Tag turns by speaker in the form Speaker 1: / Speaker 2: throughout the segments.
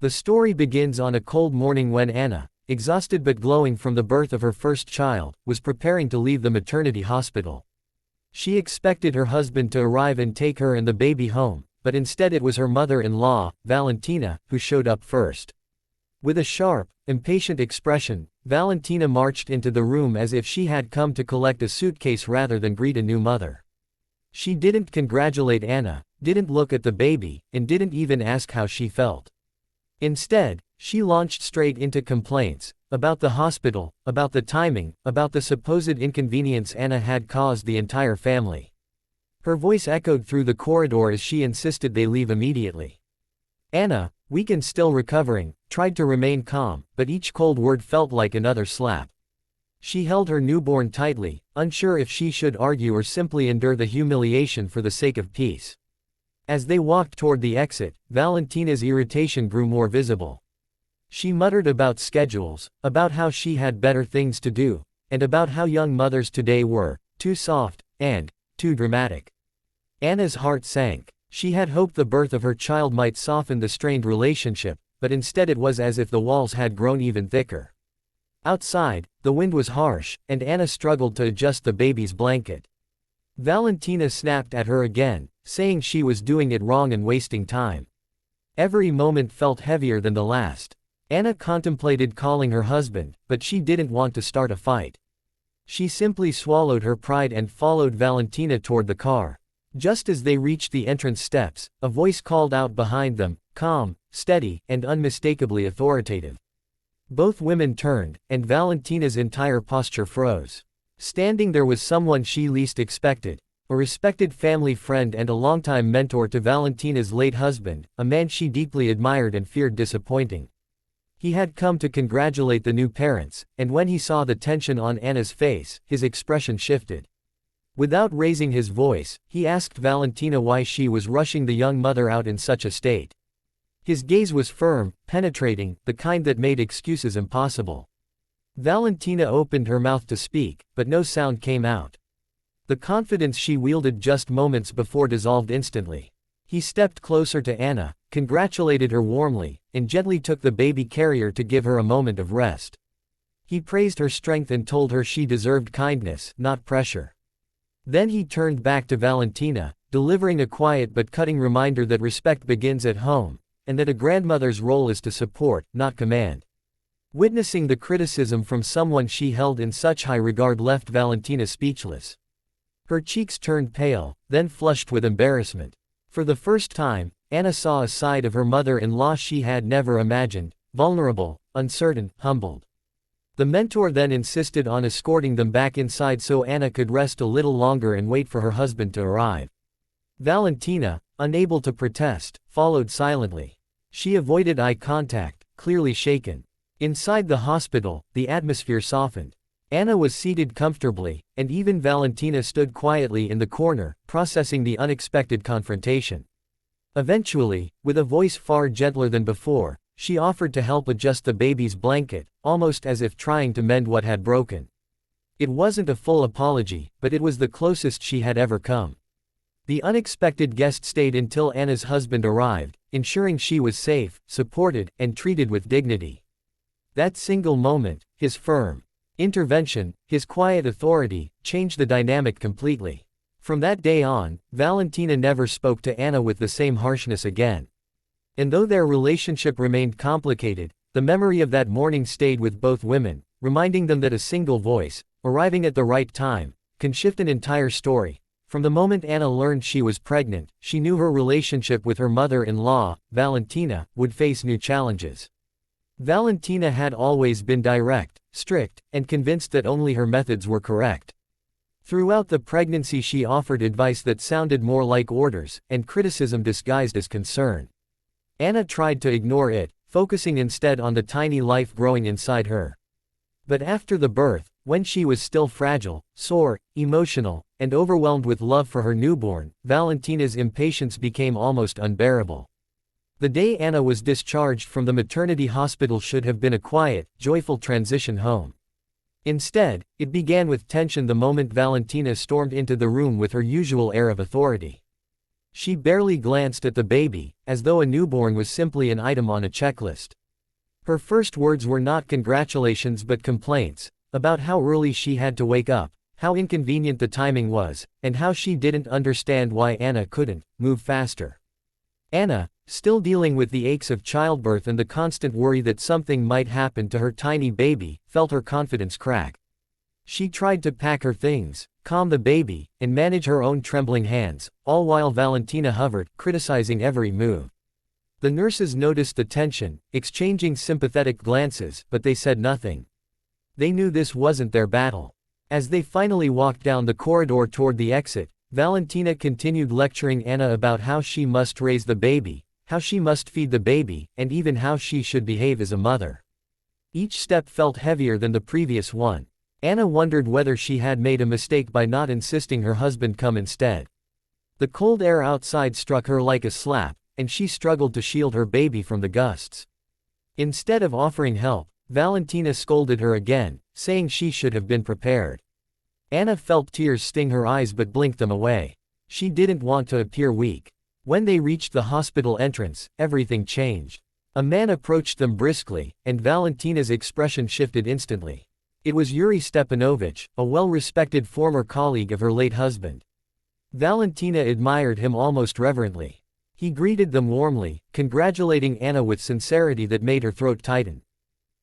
Speaker 1: The story begins on a cold morning when Anna, exhausted but glowing from the birth of her first child, was preparing to leave the maternity hospital. She expected her husband to arrive and take her and the baby home, but instead it was her mother-in-law, Valentina, who showed up first. With a sharp, impatient expression, Valentina marched into the room as if she had come to collect a suitcase rather than greet a new mother. She didn't congratulate Anna, didn't look at the baby, and didn't even ask how she felt. Instead, she launched straight into complaints, about the hospital, about the timing, about the supposed inconvenience Anna had caused the entire family. Her voice echoed through the corridor as she insisted they leave immediately. Anna, weak and still recovering, tried to remain calm, but each cold word felt like another slap. She held her newborn tightly, unsure if she should argue or simply endure the humiliation for the sake of peace. As they walked toward the exit, Valentina's irritation grew more visible. She muttered about schedules, about how she had better things to do, and about how young mothers today were too soft and too dramatic. Anna's heart sank. She had hoped the birth of her child might soften the strained relationship, but instead it was as if the walls had grown even thicker. Outside, the wind was harsh, and Anna struggled to adjust the baby's blanket. Valentina snapped at her again, saying she was doing it wrong and wasting time. Every moment felt heavier than the last. Anna contemplated calling her husband, but she didn't want to start a fight. She simply swallowed her pride and followed Valentina toward the car. Just as they reached the entrance steps, a voice called out behind them, calm, steady, and unmistakably authoritative. Both women turned, and Valentina's entire posture froze. Standing there was someone she least expected, a respected family friend and a longtime mentor to Valentina's late husband, a man she deeply admired and feared disappointing. He had come to congratulate the new parents, and when he saw the tension on Anna's face, his expression shifted. Without raising his voice, he asked Valentina why she was rushing the young mother out in such a state. His gaze was firm, penetrating, the kind that made excuses impossible. Valentina opened her mouth to speak, but no sound came out. The confidence she wielded just moments before dissolved instantly. He stepped closer to Anna, congratulated her warmly, and gently took the baby carrier to give her a moment of rest. He praised her strength and told her she deserved kindness, not pressure. Then he turned back to Valentina, delivering a quiet but cutting reminder that respect begins at home, and that a grandmother's role is to support, not command. Witnessing the criticism from someone she held in such high regard left Valentina speechless. Her cheeks turned pale, then flushed with embarrassment. For the first time, Anna saw a side of her mother-in-law she had never imagined, vulnerable, uncertain, humbled. The mentor then insisted on escorting them back inside so Anna could rest a little longer and wait for her husband to arrive. Valentina, unable to protest, followed silently. She avoided eye contact, clearly shaken. Inside the hospital, the atmosphere softened. Anna was seated comfortably, and even Valentina stood quietly in the corner, processing the unexpected confrontation. Eventually, with a voice far gentler than before, she offered to help adjust the baby's blanket, almost as if trying to mend what had broken. It wasn't a full apology, but it was the closest she had ever come. The unexpected guest stayed until Anna's husband arrived, ensuring she was safe, supported, and treated with dignity. That single moment, his firm intervention, his quiet authority, changed the dynamic completely. From that day on, Valentina never spoke to Anna with the same harshness again. And though their relationship remained complicated, the memory of that morning stayed with both women, reminding them that a single voice, arriving at the right time, can shift an entire story. From the moment Anna learned she was pregnant, she knew her relationship with her mother-in-law, Valentina, would face new challenges. Valentina had always been direct, strict, and convinced that only her methods were correct. Throughout the pregnancy she offered advice that sounded more like orders, and criticism disguised as concern. Anna tried to ignore it, focusing instead on the tiny life growing inside her. But after the birth, when she was still fragile, sore, emotional, and overwhelmed with love for her newborn, Valentina's impatience became almost unbearable. The day Anna was discharged from the maternity hospital should have been a quiet, joyful transition home. Instead, it began with tension the moment Valentina stormed into the room with her usual air of authority. She barely glanced at the baby, as though a newborn was simply an item on a checklist. Her first words were not congratulations but complaints, about how early she had to wake up, how inconvenient the timing was, and how she didn't understand why Anna couldn't move faster. Anna, still dealing with the aches of childbirth and the constant worry that something might happen to her tiny baby, felt her confidence crack. She tried to pack her things, calm the baby, and manage her own trembling hands, all while Valentina hovered, criticizing every move. The nurses noticed the tension, exchanging sympathetic glances, but they said nothing. They knew this wasn't their battle. As they finally walked down the corridor toward the exit, Valentina continued lecturing Anna about how she must raise the baby, how she must feed the baby, and even how she should behave as a mother. Each step felt heavier than the previous one. Anna wondered whether she had made a mistake by not insisting her husband come instead. The cold air outside struck her like a slap, and she struggled to shield her baby from the gusts. Instead of offering help, Valentina scolded her again, saying she should have been prepared. Anna felt tears sting her eyes but blinked them away. She didn't want to appear weak. When they reached the hospital entrance, everything changed. A man approached them briskly, and Valentina's expression shifted instantly. It was Yuri Stepanovich, a well-respected former colleague of her late husband. Valentina admired him almost reverently. He greeted them warmly, congratulating Anna with sincerity that made her throat tighten.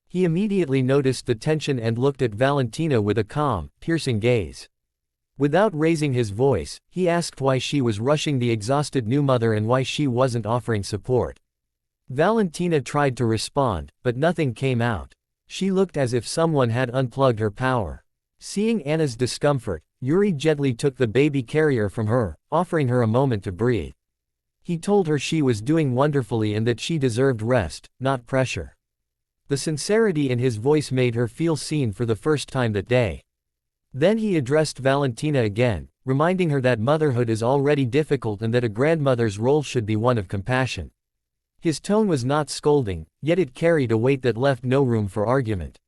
Speaker 1: He immediately noticed the tension and looked at Valentina with a calm, piercing gaze. Without raising his voice, he asked why she was rushing the exhausted new mother and why she wasn't offering support. Valentina tried to respond, but nothing came out. She looked as if someone had unplugged her power. Seeing Anna's discomfort, Yuri gently took the baby carrier from her, offering her a moment to breathe. He told her she was doing wonderfully and that she deserved rest, not pressure. The sincerity in his voice made her feel seen for the first time that day. Then he addressed Valentina again, reminding her that motherhood is already difficult and that a grandmother's role should be one of compassion. His tone was not scolding, yet it carried a weight that left no room for argument.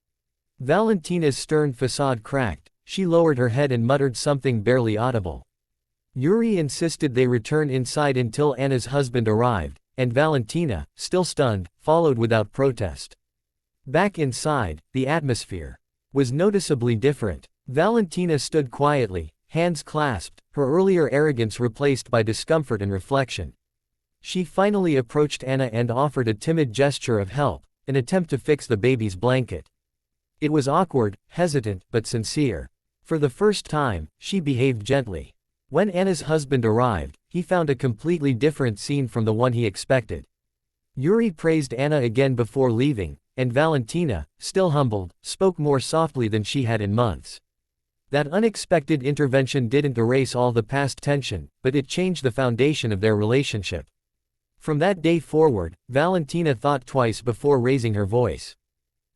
Speaker 1: Valentina's stern facade cracked, she lowered her head and muttered something barely audible. Yuri insisted they return inside until Anna's husband arrived, and Valentina, still stunned, followed without protest. Back inside, the atmosphere was noticeably different. Valentina stood quietly, hands clasped, her earlier arrogance replaced by discomfort and reflection. She finally approached Anna and offered a timid gesture of help, an attempt to fix the baby's blanket. It was awkward, hesitant, but sincere. For the first time, she behaved gently. When Anna's husband arrived, he found a completely different scene from the one he expected. Yuri praised Anna again before leaving, and Valentina, still humbled, spoke more softly than she had in months. That unexpected intervention didn't erase all the past tension, but it changed the foundation of their relationship. From that day forward, Valentina thought twice before raising her voice.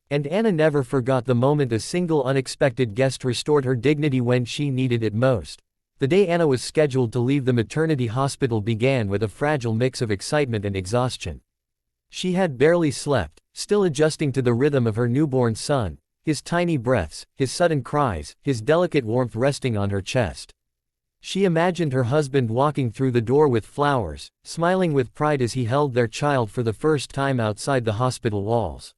Speaker 1: And Anna never forgot the moment a single unexpected guest restored her dignity when she needed it most. The day Anna was scheduled to leave the maternity hospital began with a fragile mix of excitement and exhaustion. She had barely slept, still adjusting to the rhythm of her newborn son, his tiny breaths, his sudden cries, his delicate warmth resting on her chest. She imagined her husband walking through the door with flowers, smiling with pride as he held their child for the first time outside the hospital walls.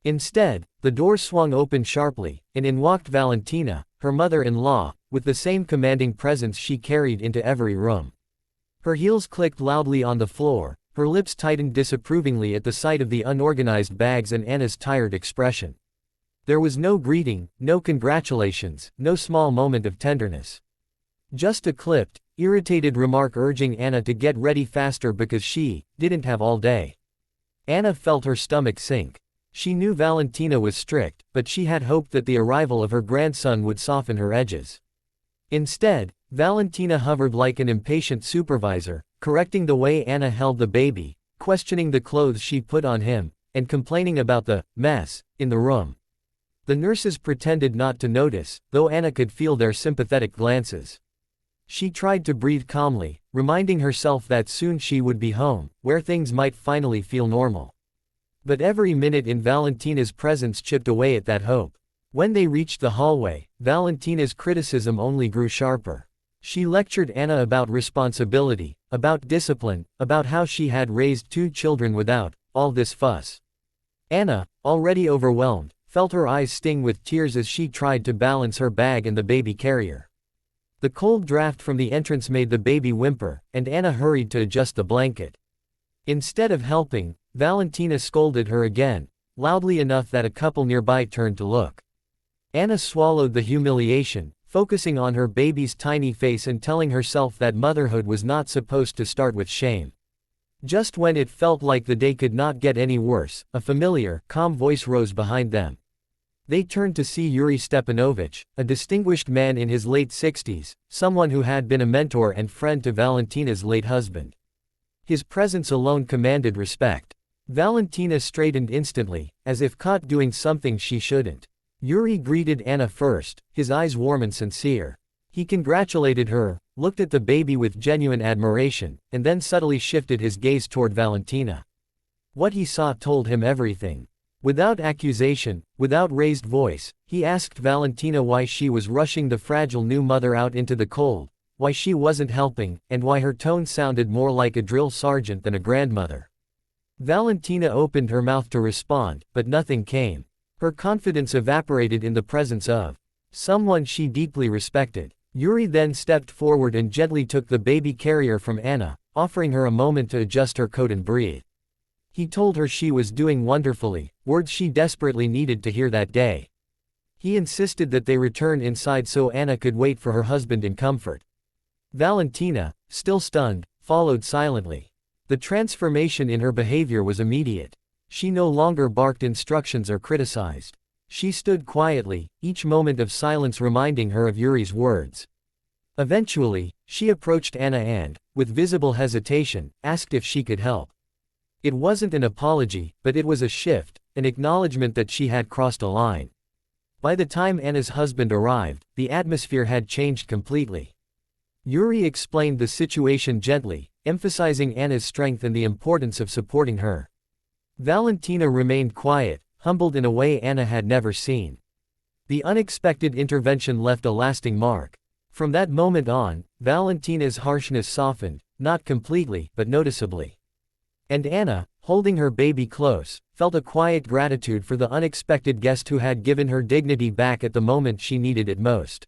Speaker 1: Instead, the door swung open sharply, and in walked Valentina, her mother-in-law, with the same commanding presence she carried into every room. Her heels clicked loudly on the floor, her lips tightened disapprovingly at the sight of the unorganized bags and Anna's tired expression. There was no greeting, no congratulations, no small moment of tenderness. Just a clipped, irritated remark urging Anna to get ready faster because she didn't have all day. Anna felt her stomach sink. She knew Valentina was strict, but she had hoped that the arrival of her grandson would soften her edges. Instead, Valentina hovered like an impatient supervisor, correcting the way Anna held the baby, questioning the clothes she put on him, and complaining about the mess in the room. The nurses pretended not to notice, though Anna could feel their sympathetic glances. She tried to breathe calmly, reminding herself that soon she would be home, where things might finally feel normal. But every minute in Valentina's presence chipped away at that hope. When they reached the hallway, Valentina's criticism only grew sharper. She lectured Anna about responsibility, about discipline, about how she had raised 2 children without all this fuss. Anna, already overwhelmed, felt her eyes sting with tears as she tried to balance her bag and the baby carrier. The cold draft from the entrance made the baby whimper, and Anna hurried to adjust the blanket. Instead of helping, Valentina scolded her again, loudly enough that a couple nearby turned to look. Anna swallowed the humiliation, focusing on her baby's tiny face and telling herself that motherhood was not supposed to start with shame. Just when it felt like the day could not get any worse, a familiar, calm voice rose behind them. They turned to see Yuri Stepanovich, a distinguished man in his late 60s, someone who had been a mentor and friend to Valentina's late husband. His presence alone commanded respect. Valentina straightened instantly, as if caught doing something she shouldn't. Yuri greeted Anna first, his eyes warm and sincere. He congratulated her, looked at the baby with genuine admiration, and then subtly shifted his gaze toward Valentina. What he saw told him everything. Without accusation, without raised voice, he asked Valentina why she was rushing the fragile new mother out into the cold, why she wasn't helping, and why her tone sounded more like a drill sergeant than a grandmother. Valentina opened her mouth to respond, but nothing came. Her confidence evaporated in the presence of someone she deeply respected. Yuri then stepped forward and gently took the baby carrier from Anna, offering her a moment to adjust her coat and breathe. He told her she was doing wonderfully, words she desperately needed to hear that day. He insisted that they return inside so Anna could wait for her husband in comfort. Valentina, still stunned, followed silently. The transformation in her behavior was immediate. She no longer barked instructions or criticized. She stood quietly, each moment of silence reminding her of Yuri's words. Eventually, she approached Anna and, with visible hesitation, asked if she could help. It wasn't an apology, but it was a shift, an acknowledgement that she had crossed a line. By the time Anna's husband arrived, the atmosphere had changed completely. Yuri explained the situation gently, emphasizing Anna's strength and the importance of supporting her. Valentina remained quiet, humbled in a way Anna had never seen. The unexpected intervention left a lasting mark. From that moment on, Valentina's harshness softened, not completely, but noticeably. And Anna, holding her baby close, felt a quiet gratitude for the unexpected guest who had given her dignity back at the moment she needed it most.